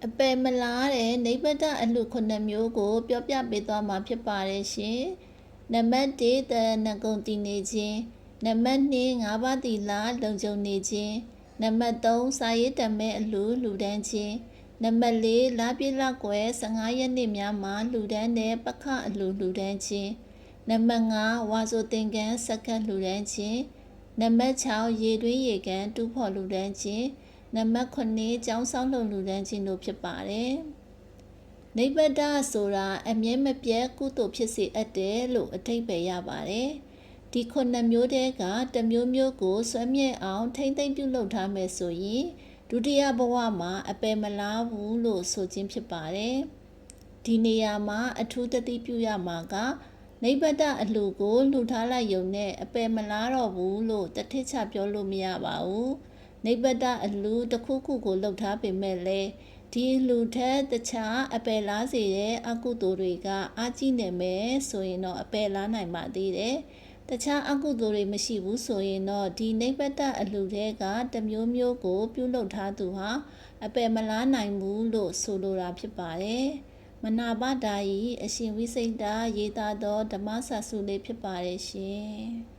အပယ်မလားတဲ့နိဗ္ဗတအလှခုနှစ်မျိုးကိုပြောပြပေးသွားမှာဖြစ်ပါတယ်ရှင်။နံပါတ်1တရဏဂုံတည်နေခြင်းနံပါတ်2 5 ပါးသီလလုံခြုံနေခြင်းနံပါတ်3စာရေးတမဲအလှလှူဒန်းခြင်းနံပါတ်4လပြည့်လကွယ်15ရက်နေ့များမှာလှူဒန်းတဲ့ပခအလှလှူဒန်းခြင်းနံပါတ်5ဝါဆိုသင်္ကန်းစက္ကန့်လှူဒန်းခြင်းနံပါတ်6ရေတွင်းရေကန်တူးဖော်လှူဒန်းခြင်းနံပါတ်9ကျောင်းဆောင်လှူဒန်းခြင်းတို့ဖြစ်ပါတယ်။နိဗ္ဗတဆိုတာအမြဲမပြတ်ကုသိုလ်ဖြစ်စေအပ်တယ်လို့အဓိပ္ပာယ်ရပါတယ်။ဒီခုနှစ်မျိုးတည်းကတစ်မျိုးမျိုးကိုဆွဲမြဲအောင်ထိမ့်သိမ့်ပြုလုပ်ထားမယ်ဆိုရင်ဒုတိယဘဝမှာအပယ်မလားဘူးလို့ဆိုခြင်းဖြစ်ပါတယ်။ဒီနေရာမှာအထူးသတိပြုရမှာကနိဗ္ဗတအလှကိုလှူထားလိုက်ရုံနဲ့အပယ်မလားတော့ဘူးလို့တထစ်ချပြောလို့မရပါဘူး။နိဗ္ဗတအလှတစ်ခုခုကိုလှုပ်ထားပေမဲ့လည်းဒီလူထက်တခြားအပယ်လားစေတဲ့အကုသိုလ်တွေကအားကြီးနေမယ်ဆိုရင်တော့အပယ်လားနိုင်ပါသေးတယ်။တခြားအကုသိုလ်တွေမရှိဘူးဆိုရင်တော့ဒီနိဗ္ဗတအလှတွေကတစ်မျိုးမျိုးကိုပြုလုပ်ထားသူဟာအပယ်မလားနိုင်ဘူးလို့ဆိုလိုတာဖြစ်ပါတယ်။မနာပဒါယီအရှင်ဝိစိတ္တရေးသားသောဓမ္မစာစုလေးဖြစ်ပါတယ်ရှင်။